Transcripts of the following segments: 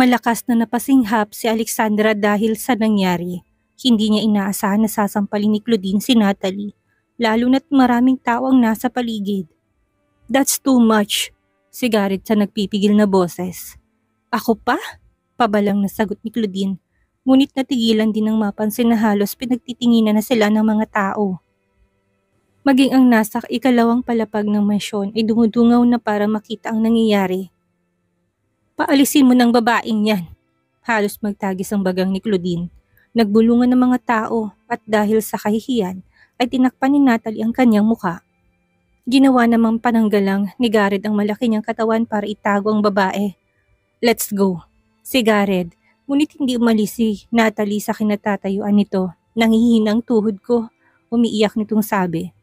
Malakas na napasinghap si Alexandra dahil sa nangyari. Hindi niya inaasahan na sasampalin ni Claudine si Natalie, lalo na't maraming tao ang nasa paligid. "That's too much," si Garrett sa nagpipigil na boses. "Ako pa?" Pabalang na sagot ni Claudine, ngunit natigilan din ng mapansin na halos pinagtitinginan na sila ng mga tao. Maging ang nasa ikalawang palapag ng mansyon ay dumudungaw na para makita ang nangyayari. "Paalisin mo ng babaeng yan." Halos magtagis ang bagang ni Claudine. Nagbulungan ng mga tao at dahil sa kahihiyan ay tinakpan ni Natalie ang kanyang muka. Ginawa namang pananggalang ni Garrett ang malaki niyang katawan para itago ang babae. "Let's go." Si Garrett, ngunit hindi umalis si Natalie sa kinatatayuan nito. "Nanghihina ang tuhod ko," umiiyak nitong sabi.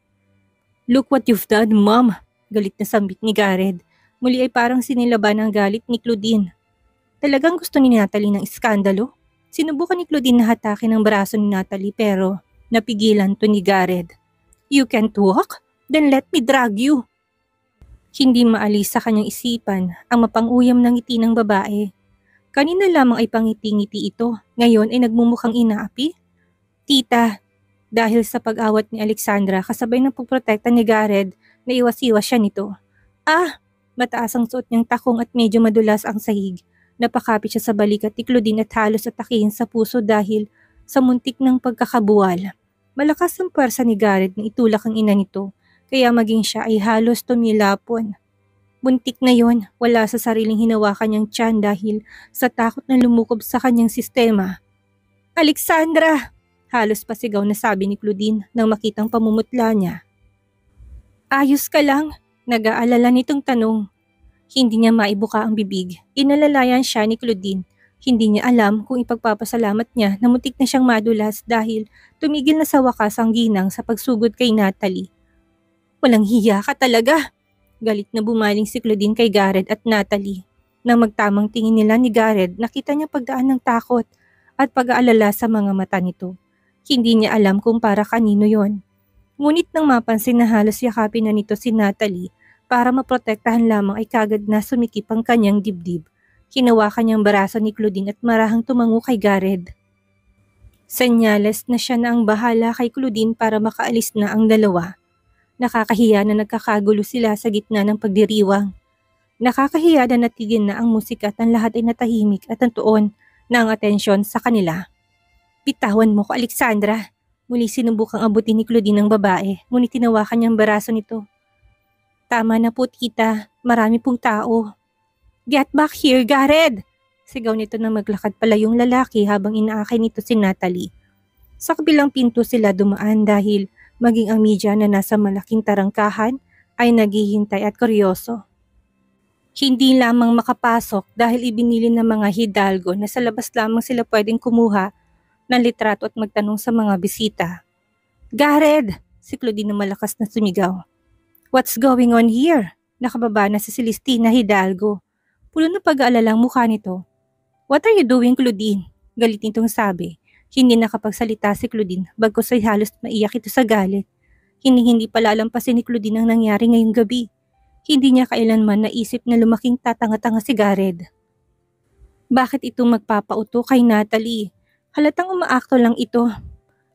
"Look what you've done, Mom," galit na sambit ni Garrett. Muli ay parang sinilaban ang galit ni Claudine. Talagang gusto ni Natalie ng iskandalo? Sinubukan ni Claudine na hatakin ang braso ni Natalie pero napigilan to ni Garrett. "You can't walk? Then let me drag you." Hindi maalis sa kanyang isipan ang mapang-uyam ng ngiti ng babae. Kanina lamang ay pangiti-ngiti ito, ngayon ay nagmumukhang inaapi. "Tita," dahil sa pag-awat ni Alexandra kasabay ng pagprotekta ni Garrett, naiwas-iwas siya nito. Mataas ang suot niyang takong at medyo madulas ang sahig. Napakapit siya sa balikat ni Claudine at halos atakihin sa puso dahil sa muntik ng pagkakabuwal. Malakas ang pwersa ni Garrett na itulak ang ina nito, kaya maging siya ay halos tumilapon. Buntik na yon, wala sa sariling hinawakan niyang tiyan dahil sa takot na lumukob sa kanyang sistema. "Alexandra!" Halos pasigaw na sabi ni Claudine nang makitang pamumutla niya. "Ayos ka lang?" Nag-aalala nitong tanong. Hindi niya maibuka ang bibig. Inalalayan siya ni Claudine. Hindi niya alam kung ipagpapasalamat niya na muntik na siyang madulas dahil tumigil na sa wakas ang ginang sa pagsugod kay Natalie. "Walang hiya ka talaga!" Galit na bumaling si Claudine kay Garrett at Natalie. Nang magtamang tingin nila ni Garrett, nakita niya pagdaan ng takot at pag-aalala sa mga mata nito. Hindi niya alam kung para kanino yon. Ngunit nang mapansin na halos yakapin na nito si Natalie, para maprotektahan lamang ay kagad na sumikip ang kanyang dibdib. Hinawakan niyang baraso ni Claudine at marahang tumango kay Garrett. Senyales na siya na ang bahala kay Claudine para makaalis na ang dalawa. Nakakahiya na nagkakagulo sila sa gitna ng pagdiriwang. Nakakahiya na natigil na ang musika at ang lahat ay natahimik at nantuon na ang atensyon sa kanila. "Bitawan mo ko, Alexandra." Muli sinubukang abutin ni Claudine ang babae, ngunit tinawakan niyang baraso nito. "Tama na po, tita. Marami pong tao." "Get back here, Garrett!" Sigaw nito na maglakad pala yung lalaki habang inaakay nito si Natalie. Sa kabilang pinto sila dumaan dahil maging ang media na nasa malaking tarangkahan ay naghihintay at kuryoso. Hindi lamang makapasok dahil ibinili ng mga hidalgo na sa labas lamang sila pwedeng kumuha ng litrato at magtanong sa mga bisita. "Garrett!" Si Claudine na malakas na sumigaw. "What's going on here?" Nakababa na si Celestina Hidalgo. Pulo na pag-aalalang mukha nito. "What are you doing, Claudine?" Galit nitong sabi. Hindi nakapagsalita si Claudine bagkus ay halos maiyak ito sa galit. Hindi pala alampasin ni Claudine ang nangyari ngayong gabi. Hindi niya kailanman naisip na lumaking tatanga-tanga si Garrett. Bakit itong magpapauto kay Natalie? Halatang umaakto lang ito.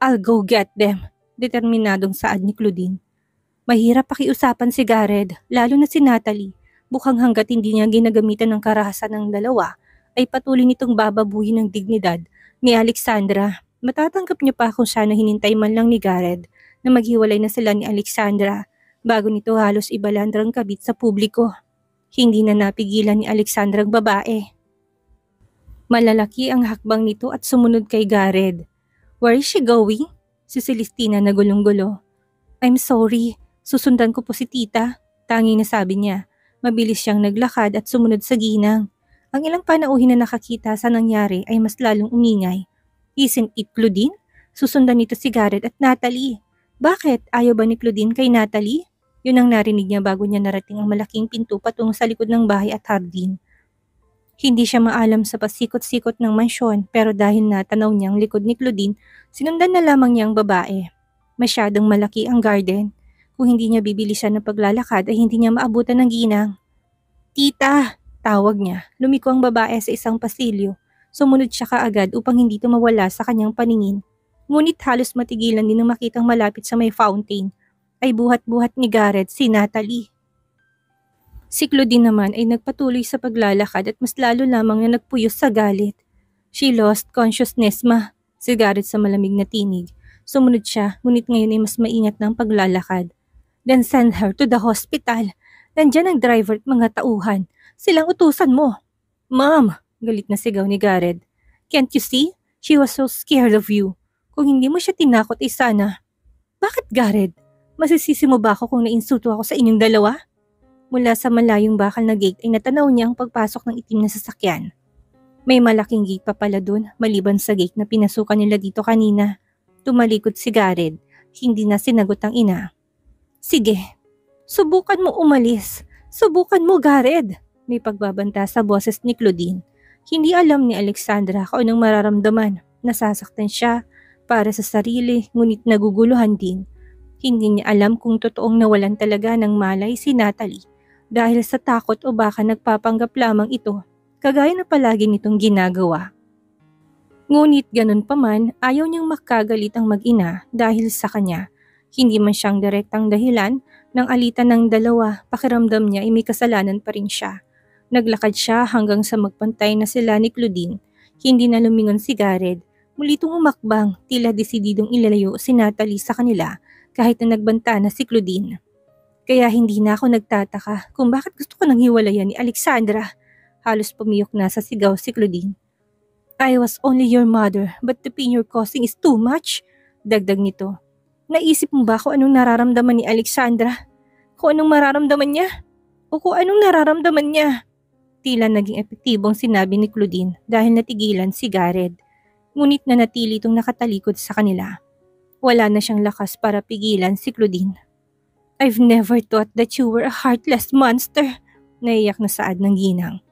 "I'll go get them." Determinadong saad ni Claudine. Mahirap pakiusapan si Garrett, lalo na si Natalie. Mukhang hanggat hindi niya ginagamitan ng karahasan ng dalawa, ay patuloy nitong bababuhin ng dignidad ni Alexandra. Matatanggap niya pa kung siya na hinintay man lang ni Garrett na maghiwalay na sila ni Alexandra bago nito halos ibalandrang kabit sa publiko. Hindi na napigilan ni Alexandra ang babae. Malalaki ang hakbang nito at sumunod kay Garrett. "Where is she going?" Si Celestina na gulong-gulo. "I'm sorry, susundan ko po si tita," tanging nasabi niya. Mabilis siyang naglakad at sumunod sa ginang. Ang ilang panauhin na nakakita sa nangyari ay mas lalong umingay. "Isn't it Claudine?" Susundan nito si Garrett at Natalie. Bakit? Ayaw ba ni Claudine kay Natalie? Yun ang narinig niya bago niya narating ang malaking pinto patungo sa likod ng bahay at hardin. Hindi siya maalam sa pasikot-sikot ng mansyon pero dahil natanaw niya ang likod ni Claudine, sinundan na lamang niya ang babae. Masyadong malaki ang garden. Kung hindi niya bibili siya ng paglalakad ay hindi niya maabutan ng ginang. "Tita!" Tawag niya, lumiko ang babae sa isang pasilyo. Sumunod siya kaagad upang hindi ito mawala sa kanyang paningin. Ngunit halos matigilan din nang makitang malapit sa may fountain ay buhat-buhat ni Garrett si Natalie. Si Claudine naman ay nagpatuloy sa paglalakad at mas lalo lamang na nagpuyos sa galit. She lost consciousness, ma. Si Garrett sa malamig na tinig. Sumunod siya, ngunit ngayon ay mas maingat ng paglalakad. Then send her to the hospital. Nandiyan ang driver at mga tauhan. Silang utusan mo. Ma'am, galit na sigaw ni Garrett. Can't you see? She was so scared of you. Kung hindi mo siya tinakot ay sana. Bakit, Garrett? Masisisi mo ba ako kung nainsulto ako sa inyong dalawa? Mula sa malayong bakal na gate ay natanaw niya ang pagpasok ng itim na sasakyan. May malaking gate pa pala dun, maliban sa gate na pinasukan nila dito kanina. Tumalikod si Garrett, hindi na sinagot ang ina. Sige, subukan mo umalis. Subukan mo, Garrett. May pagbabanta sa boses ni Claudine. Hindi alam ni Alexandra kung anong mararamdaman. Nasasaktan siya para sa sarili, ngunit naguguluhan din. Hindi niya alam kung totoong nawalan talaga ng malay si Natalie. Dahil sa takot o baka nagpapanggap lamang ito, kagaya na palagi nitong ginagawa. Ngunit ganun pa man, ayaw niyang makagalit ang mag-ina dahil sa kanya. Hindi man siyang direktang dahilan ng alitan ng dalawa, pakiramdam niya ay may kasalanan pa rin siya. Naglakad siya hanggang sa magpantay na sila ni Claudine. Hindi na lumingon si Garrett. Muli itong umakbang, tila desididong ilalayo si Natalie sa kanila kahit na nagbanta na si Claudine. Kaya hindi na ako nagtataka kung bakit gusto ko nang hiwalayan ni Alexandra. Halos pumiyok na sa sigaw si Claudine. I was only your mother, but the pain you're causing is too much. Dagdag nito. Naisip mo ba kung anong nararamdaman ni Alexandra? Kung anong mararamdaman niya? O kung anong nararamdaman niya? Tila naging epektibong sinabi ni Claudine dahil natigilan si Garrett. Ngunit nanatili itong nakatalikod sa kanila. Wala na siyang lakas para pigilan si Claudine. I've never thought that you were a heartless monster. Naiyak na saad ng ginang.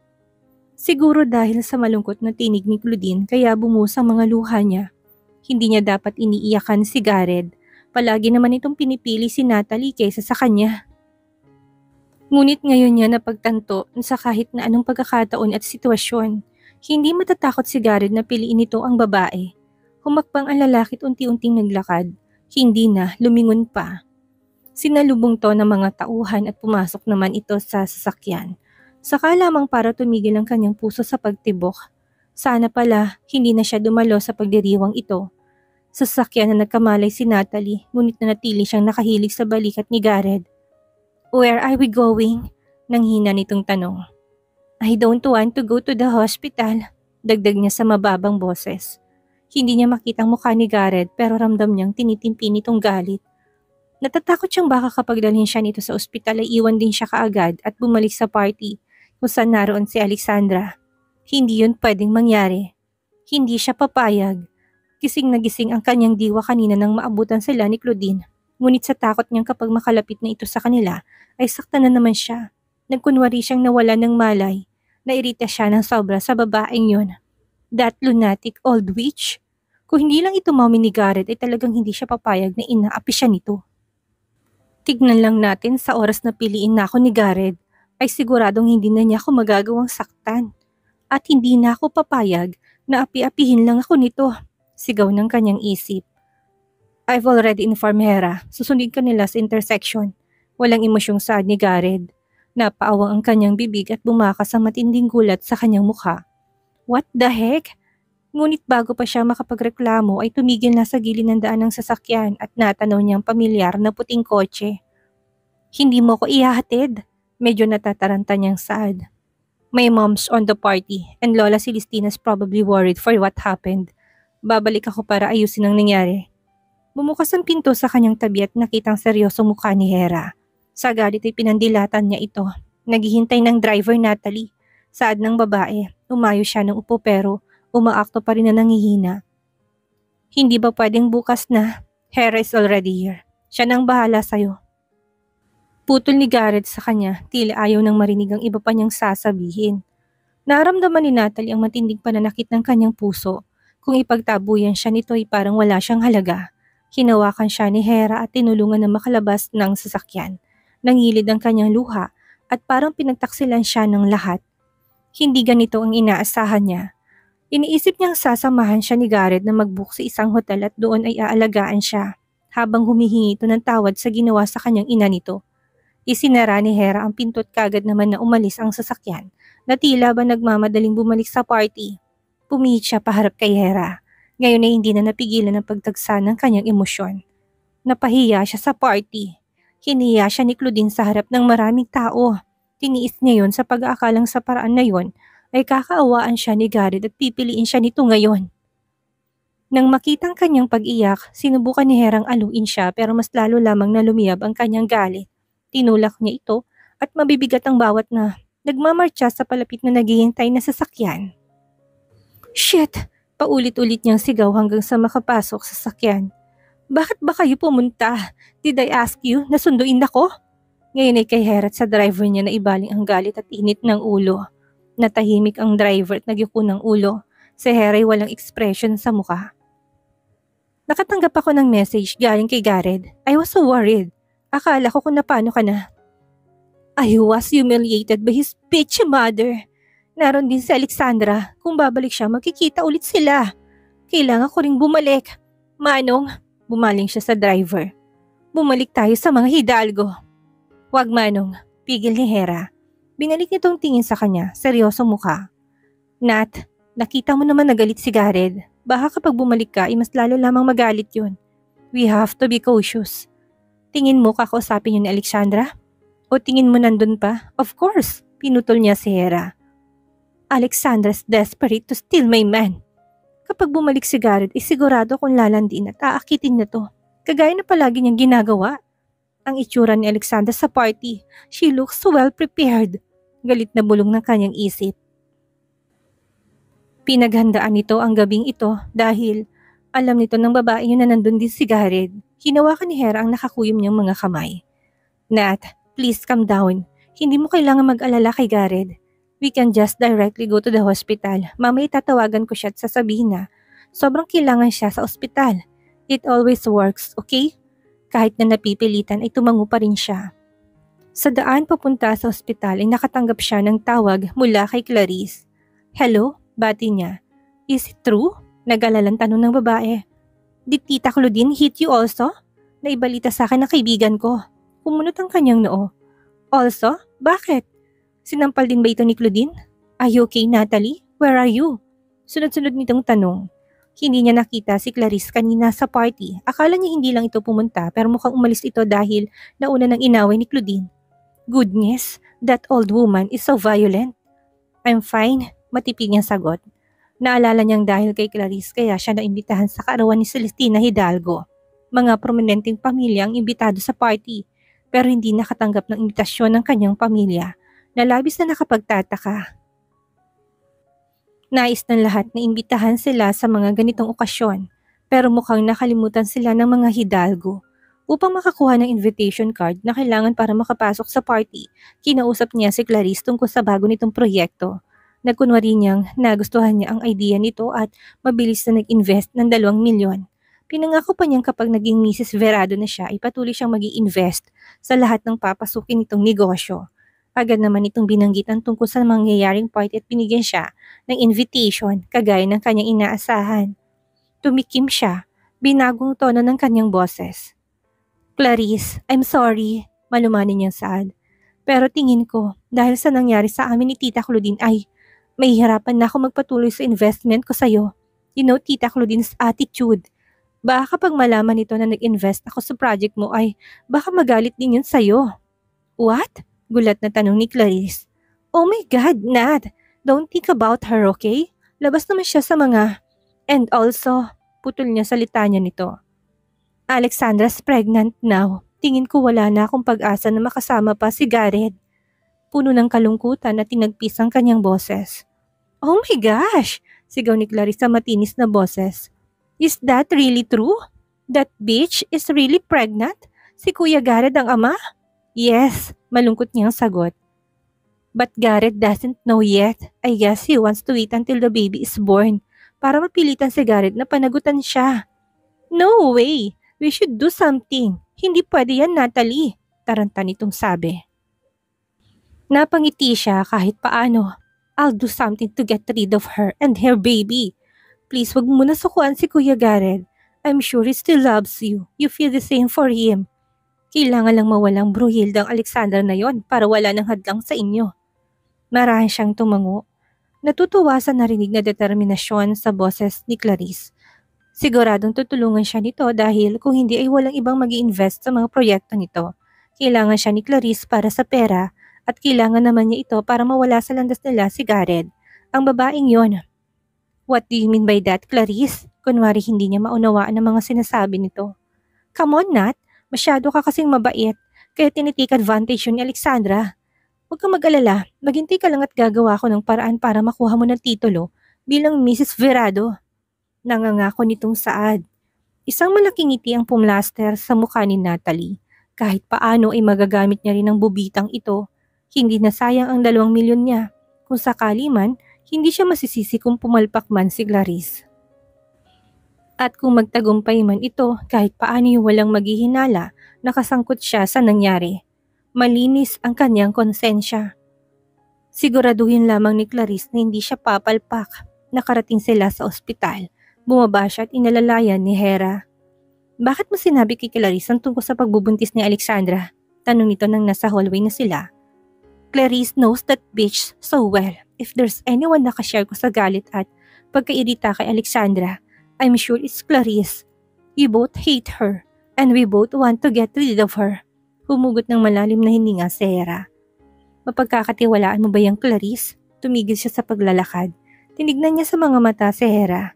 Siguro dahil sa malungkot na tinig ni Claudine kaya bumuhos ang mga luha niya. Hindi niya dapat iniiyakan si Garrett. Palagi naman itong pinipili si Natalie kaysa sa kanya. Ngunit ngayon niya napagtanto sa kahit na anong pagkakataon at sitwasyon. Hindi matatakot si Garrett na piliin ito ang babae. Humakbang ang lalaki at unti-unting naglakad. Hindi na, lumingon pa. Sinalubong to ng mga tauhan at pumasok naman ito sa sasakyan. Saka lamang para tumigil ang kanyang puso sa pagtibok. Sana pala hindi na siya dumalo sa pagdiriwang ito. Sa sasakyan na nagkamalay si Natalie, ngunit nanatili siyang nakahilig sa balikat ni Garrett. Where are we going? Nanghina nitong tanong. I don't want to go to the hospital, dagdag niya sa mababang boses. Hindi niya makita ang mukha ni Garrett pero ramdam niyang tinitimpi nitong galit. Natatakot siyang baka kapag dalhin siya nito sa ospital ay iwan din siya kaagad at bumalik sa party kung saan naroon si Alexandra. Hindi yun pwedeng mangyari. Hindi siya papayag. Gising na gising ang kanyang diwa kanina nang maabutan sila ni Claudine. Ngunit sa takot niyang kapag makalapit na ito sa kanila ay saktan na naman siya. Nagkunwari siyang nawala ng malay. Nairita siya ng sobra sa babaeng yun. That lunatic old witch. Kung hindi lang ito mami ni Garrett ay talagang hindi siya papayag na inaapi siya nito. Tignan lang natin sa oras na piliin na ako ni Garrett ay siguradong hindi na niya ako magagawang saktan. At hindi na ako papayag na api-apihin lang ako nito. Sigaw ng kanyang isip. I've already informed Hera. Susundin ka nila sa intersection. Walang emosyong saad ni Garrett. Napaawang ang kanyang bibig at bumakas ang matinding gulat sa kanyang mukha. What the heck? Ngunit bago pa siya makapagreklamo ay tumigil na sa gilid ng daan ng sasakyan at natanaw niyang pamilyar na puting kotse. Hindi mo ko ihahatid? Medyo natataranta niyang saad. My mom's on the party and Lola Celestina's probably worried for what happened. Babalik ako para ayusin ang nangyari. Bumukas ang pinto sa kanyang tabi at nakitang seryosong mukha ni Hera. Sa galit ay pinandilatan niya ito. Naghihintay ng driver Natalie. Saad ng babae. Umayo siya ng upo pero umaakto pa rin na nangihina. Hindi ba pwedeng bukas na? Hera is already here. Siya nang bahala sa'yo. Putol ni Garrett sa kanya, tila ayaw nang marinig ang iba pa niyang sasabihin. Naramdaman ni Natalie ang matinding pananakit ng kanyang puso. Kung ipagtabuyan siya nito ay parang wala siyang halaga. Hinawakan siya ni Hera at tinulungan na makalabas ng sasakyan. Nangilid ang kanyang luha at parang pinagtaksilan siya ng lahat. Hindi ganito ang inaasahan niya. Iniisip niyang sasamahan siya ni Garrett na mag-book sa isang hotel at doon ay aalagaan siya, habang humihingi ito ng tawad sa ginawa sa kanyang ina nito. Isinara ni Hera ang pinto at kagad naman na umalis ang sasakyan, na tila ba nagmamadaling bumalik sa party. Pumihit siya paharap kay Hera. Ngayon ay hindi na napigilan ang pagtagsa ng kanyang emosyon. Napahiya siya sa party. Hiniya siya ni Claudine sa harap ng maraming tao. Tiniis niya yon sa pag-aakalang sa paraan na yon ay kakaawaan siya ni Garrett at pipiliin siya nito ngayon. Nang makitang kanyang pag-iyak, sinubukan ni Herang aluin siya pero mas lalo lamang na lumiyab ang kanyang galit. Tinulak niya ito at mabibigat ang bawat na nagmamarcha sa palapit na naghihintay na sasakyan. Shit! Paulit-ulit niyang sigaw hanggang sa makapasok sa sasakyan. Bakit ba kayo pumunta? Did I ask you na sunduin ako? Ngayon ay kay Hera at sa driver niya na ibaling ang galit at init ng ulo. Natahimik ang driver at nagyuko ng ulo. Si Hera ay walang expression sa mukha. Nakatanggap ako ng message galing kay Garrett. I was so worried. Akala ko kung napano ka na. I was humiliated by his bitch mother. Naroon din si Alexandra. Kung babalik siya, magkikita ulit sila. Kailangan ko ring bumalik. Manong, bumaling siya sa driver. Bumalik tayo sa mga Hidalgo. Wag Manong, pigil ni Hera. Binalik nitong tingin sa kanya, seryosong mukha. Nat, nakita mo naman nagalit si Garrett. Baka kapag bumalik ka, mas lalo lamang magalit yun. We have to be cautious. Tingin mo kakausapin yun ni Alexandra? O tingin mo nandun pa? Of course, pinutol niya si Hera. Alexandra's desperate to steal my man. Kapag bumalik si Garrett, sigurado kung lalandin at aakitin na to. Kagaya na palagi niyang ginagawa. Ang itsura ni Alexandra sa party, she looks so well prepared. Galit na bulong ng kanyang isip. Pinaghandaan nito ang gabing ito dahil alam nito ng babae yun na nandun din si Garrett. Hinawakan ni Hera ang nakakuyom niyang mga kamay. Nat, please calm down. Hindi mo kailangan mag-alala kay Garrett. We can just directly go to the hospital. Mamaya tatawagan ko siya at sasabihin na sobrang kailangan siya sa ospital. It always works, okay? Kahit na napipilitan ay tumango pa rin siya. Sa daan papunta sa ospital ay nakatanggap siya ng tawag mula kay Clarice. Hello? Bati niya. Is it true? Nag-alalang tanong ng babae. Did Tita Claudine hit you also? Naibalita sa akin ng kaibigan ko. Kumunot ang kanyang noo. Also? Bakit? Sinampal din ba ito ni Claudine? Are you okay, Natalie? Where are you? Sunod-sunod nitong tanong. Hindi niya nakita si Clarice kanina sa party. Akala niya hindi lang ito pumunta pero mukhang umalis ito dahil nauna ng inaway ni Claudine. Goodness, that old woman is so violent. I'm fine, matipid niyang sagot. Naalala niyang dahil kay Clarice kaya siya naimbitahan sa kaarawan ni Celestina Hidalgo. Mga prominenteng pamilya ang imbitado sa party pero hindi nakatanggap ng imbitasyon ng kanyang pamilya. Na labis na nakapagtataka. Nais ng lahat na imbitahan sila sa mga ganitong okasyon pero mukhang nakalimutan sila ng mga Hidalgo. Upang makakuha ng invitation card na kailangan para makapasok sa party, kinausap niya si Clarice tungkol sa bago nitong proyekto. Nagkunwari niyang nagustuhan niya ang idea nito at mabilis na nag-invest ng 2 milyon. Pinangako pa niyang kapag naging Mrs. Verado na siya ay patuloy siyang mag-i-invest sa lahat ng papasukin nitong negosyo. Agad naman itong binanggit ang tungkol sa mangyayaring party at binigyan siya ng invitation kagaya ng kanyang inaasahan. Tumikim siya, binagong tono ng kanyang boses. Clarice, I'm sorry, malumanin niyang saad. Pero tingin ko, dahil sa nangyari sa amin ni Tita Claudine ay mahihirapan na ako magpatuloy sa investment ko sa'yo. You know Tita Claudine's attitude. Baka kapag malaman nito na nag-invest ako sa project mo ay baka magalit din yun sa'yo. What? Gulat na tanong ni Clarice. Oh my God, Nat! Don't think about her, okay? Labas naman siya sa mga... And also, putol niya sa litanya nito. Alexandra's pregnant now. Tingin ko wala na akong pag-asa na makasama pa si Garrett. Puno ng kalungkutan at tinagpis ang kanyang boses. Oh my gosh! Sigaw ni Clarice sa matinis na boses. Is that really true? That bitch is really pregnant? Si Kuya Garrett ang ama? Yes, malungkot niyang sagot. But Garrett doesn't know yet. I guess he wants to wait until the baby is born para mapilitan si Garrett na panagutan siya. No way! We should do something. Hindi pwede yan, Natalie. Taranta nitong sabi. Napangiti siya kahit paano. I'll do something to get rid of her and her baby. Please wag mo na sukuan si Kuya Gareth. I'm sure he still loves you. You feel the same for him. Kailangan lang mawalang Bruhilda ang Alexander na yon para wala nang hadlang sa inyo. Marahan siyang tumango. Natutuwa sa narinig na determinasyon sa boses ni Clarice. Siguradong tutulungan siya nito dahil kung hindi ay walang ibang mag-i-invest sa mga proyekto nito. Kailangan siya ni Clarice para sa pera at kailangan naman niya ito para mawala sa landas nila si Gareth, ang babaeng yon. What do you mean by that, Clarice? Kunwari hindi niya maunawaan ang mga sinasabi nito. Come on, Nat. Masyado ka kasing mabait, kaya tinitake advantage yun ni Alexandra. Huwag kang mag-alala, maghintay ka lang at gagawa ko ng paraan para makuha mo ng titulo bilang Mrs. Verado. Nangangako nitong saad. Isang malaking ngiti ang pumlaster sa mukha ni Natalie. Kahit paano ay magagamit niya rin ang bubitang ito. Hindi na sayang ang 2 milyon niya. Kung sakali man, hindi siya masisisi kung pumalpak man si Clarice. At kung magtagumpay man ito, kahit paano yung walang maghihinala, nakasangkot siya sa nangyari. Malinis ang kanyang konsensya. Siguraduhin lamang ni Clarice na hindi siya papalpak. Nakarating sila sa ospital. Bumaba siya at inalalayan ni Hera. Bakit mo sinabi kay Clarice ang tungkol sa pagbubuntis ni Alexandra? Tanong nito nang nasa hallway na sila. Clarice knows that bitch so well. If there's anyone na kashare ko sa galit at pagkairita kay Alexandra, I'm sure it's Clarice. We both hate her, and we both want to get rid of her. Humugot ng malalim na hininga si Hera. Mapagkakatiwalaan mo ba yung Clarice? Tumigil siya sa paglalakad. Tinignan niya sa mga mata si Hera.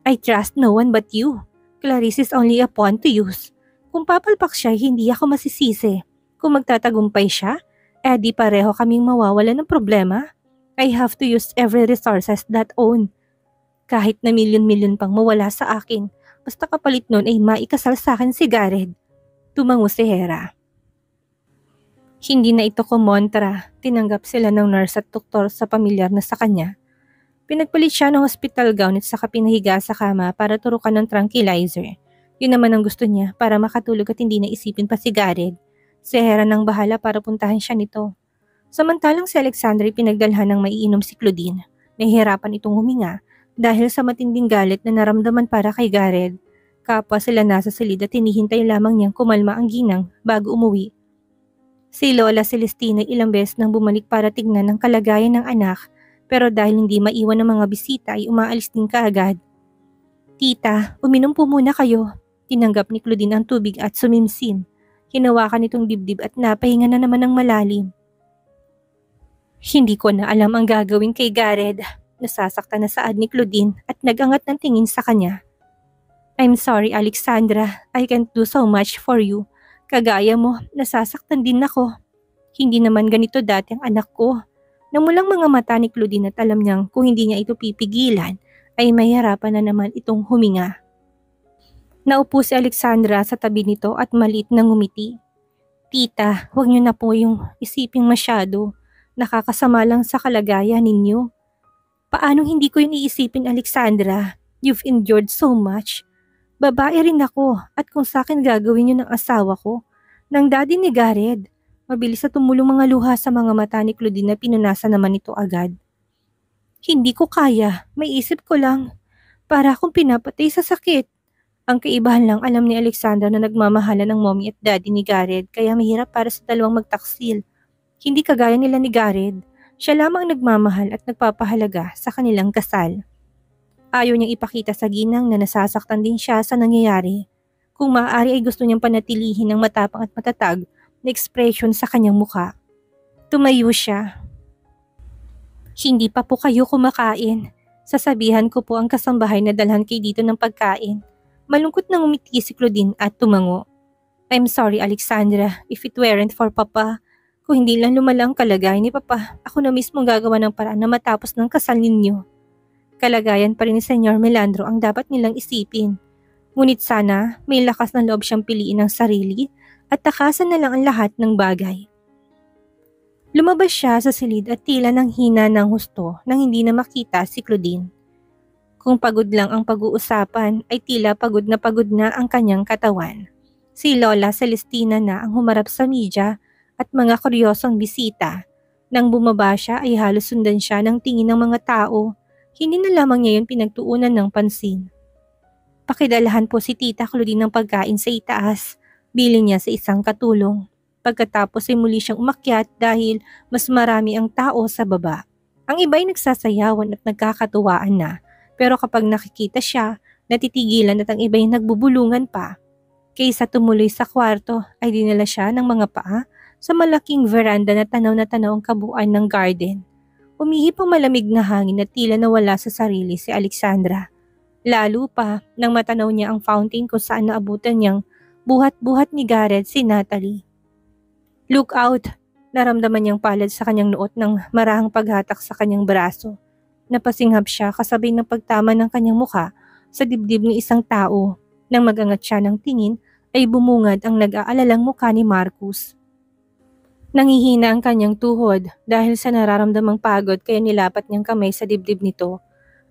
I trust no one but you. Clarice is only a pawn to use. Kung papalpak siya, hindi ako masisisi. Kung magtatagumpay siya, di pareho kaming mawawala ng problema. I have to use every resources that own. Kahit na milyon-milyon pang mawala sa akin, basta kapalit nun ay maikasal sa akin si Gareth. Tumango si Hera. Hindi na ito kumontra. Tinanggap sila ng nurse at doktor sa pamilyar na sa kanya. Pinagpalit siya ng hospital gown at saka pinahiga sa kama para turukan ng tranquilizer. Yun naman ang gusto niya para makatulog at hindi naisipin pa si Gareth. Si Hera nang bahala para puntahan siya nito. Samantalang si Alexandra pinagdalhan ng maiinom si Claudine. Nahihirapan itong huminga dahil sa matinding galit na naramdaman para kay Gareth. Kapwa sila nasa silid at hinihintay lamang niyang kumalma ang ginang bago umuwi. Si Lola Celestina ilang beses nang bumalik para tignan ang kalagayan ng anak pero dahil hindi maiwan ng mga bisita ay umaalis din kaagad. Tita, uminom po muna kayo. Tinanggap ni Claudine ang tubig at sumimsim. Hinawakan nitong dibdib at napahinga na naman ng malalim. Hindi ko na alam ang gagawin kay Gareth. Nasasaktan na saad ni Claudine at nagangat ng tingin sa kanya. I'm sorry, Alexandra. I can't do so much for you. Kagaya mo, nasasaktan din ako. Hindi naman ganito dati ang anak ko. Namulang mga mata ni Claudine at alam niyang kung hindi niya ito pipigilan, ay mahirapan na naman itong huminga. Naupo si Alexandra sa tabi nito at maliit na ngumiti. Tita, huwag niyo na po yung isiping masyado. Nakakasama lang sa kalagayan ninyo. Paano hindi ko yun iisipin, Alexandra? You've endured so much. Babae rin ako at kung sa akin gagawin yun ng asawa ko, ng daddy ni Gareth. Mabilis na tumulong mga luha sa mga mata ni Claudine na pinunasan naman ito agad. Hindi ko kaya, may isip ko lang. Para akong pinapatay sa sakit. Ang kaibahan lang alam ni Alexandra na nagmamahalan ng mommy at daddy ni Gareth kaya mahirap para sa dalawang magtaksil. Hindi kagaya nila ni Gareth, siya lamang nagmamahal at nagpapahalaga sa kanilang kasal. Ayaw niyang ipakita sa ginang na nasasaktan din siya sa nangyayari. Kung maaari ay gusto niyang panatilihin ng matapang at matatag na ekspresyon sa kanyang mukha. Tumayo siya. Hindi pa po kayo kumakain. Sasabihan ko po ang kasambahay na dalhan kayo dito ng pagkain. Malungkot na ngumiti si Claudine at tumango. I'm sorry, Alexandra, if it weren't for Papa. Kung hindi lang lumala ang kalagayan ni Papa, ako na mismo gagawa ng paraan na matapos ng kasal ninyo. Kalagayan pa rin ni Senyor Melandro ang dapat nilang isipin. Ngunit sana may lakas ng loob siyang piliin ng sarili at takasan na lang ang lahat ng bagay. Lumabas siya sa silid at tila nang hina ng husto nang hindi na makita si Claudine. Kung pagod lang ang pag-uusapan ay tila pagod na ang kanyang katawan. Si Lola Celestina na ang humarap sa media at mga kuryosong bisita. Nang bumaba siya ay halos sundan siya ng tingin ng mga tao. Hindi na lamang niya yun pinagtuunan ng pansin. Pakidalahan po si Tita Claudine ng pagkain sa itaas. Bilin niya sa isang katulong. Pagkatapos ay muli siyang umakyat dahil mas marami ang tao sa baba. Ang iba'y nagsasayawan at nagkakatuwaan na. Pero kapag nakikita siya, natitigilan at ang iba'y nagbubulungan pa. Kaysa tumuloy sa kwarto ay dinala siya ng mga paa sa malaking veranda na tanaw ang kabuuan ng garden. Umihip ang malamig na hangin at tila nawala sa sarili si Alexandra. Lalo pa nang matanaw niya ang fountain kung saan naabutan niyang buhat-buhat ni Gareth si Natalie. Look out! Naramdaman niyang palad sa kanyang noot ng marahang paghatak sa kanyang braso. Napasinghap siya kasabay ng pagtama ng kanyang mukha sa dibdib ng isang tao. Nang magangat siya ng tingin ay bumungad ang nag-aalalang mukha ni Marcus. Nangihina ang kanyang tuhod dahil sa nararamdamang pagod kaya nilapat niyang kamay sa dibdib nito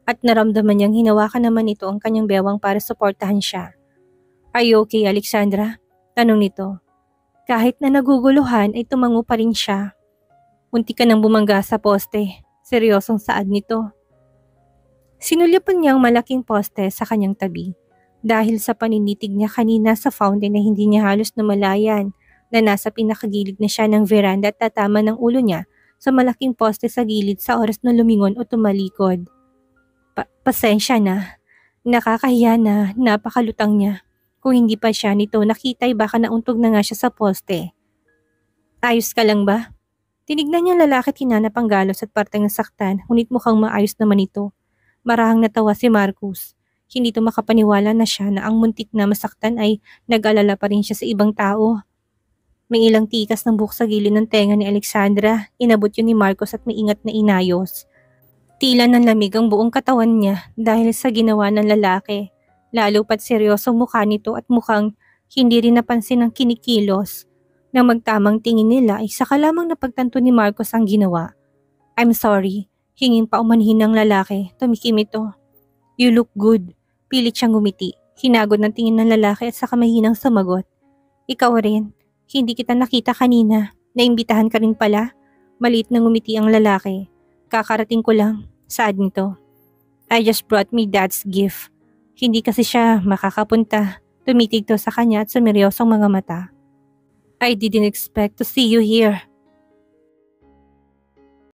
at naramdaman niyang hinawakan naman ito ang kanyang bewang para suportahan siya. Are you okay, Alexandra? Tanong nito. Kahit na naguguluhan ay tumango pa rin siya. Muntik ka nang bumangga sa poste. Seryosong saad nito. Sinulyapan niya ang malaking poste sa kanyang tabi. Dahil sa paninitig niya kanina sa fountain na hindi niya halos namalayan na nasa pinakagilid na siya ng veranda at tatama ng ulo niya sa malaking poste sa gilid sa oras na lumingon o tumalikod. Pasensya na. Nakakahiya na napakalutang niya. Kung hindi pa siya nito nakita ay baka nauntog na nga siya sa poste. Ayos ka lang ba? Tinignan niya lalaki at hinanap ang galos at parteng nasaktan, ngunit mukhang maayos naman ito. Marahang natawa si Marcus. Hindi ito makapaniwala na siya na ang muntik na masaktan ay nag-alala pa rin siya sa ibang tao. May ilang tikas ng buhok sa gilid ng tenga ni Alexandra. Inabot yun ni Marcus at maingat na inayos. Tila ng lamig ang buong katawan niya dahil sa ginawa ng lalaki. Lalo pat seryosong mukha nito at mukhang hindi rin napansin ang kinikilos. Nang magtamang tingin nila ay saka lamang napagtanto ni Marcos ang ginawa. I'm sorry, hingin pa umanhin ng lalaki, tumikim ito. You look good. Pilit siyang ngumiti. Hinagod ng tingin ng lalaki at saka mahinang sumagot. Ikaw rin, hindi kita nakita kanina. Naimbitahan ka rin pala. Maliit na ngumiti ang lalaki. Kakarating ko lang. Saad nito. I just brought me dad's gift. Hindi kasi siya makakapunta. Tumitig to sa kanya at sumeryosong mga mata. I didn't expect to see you here.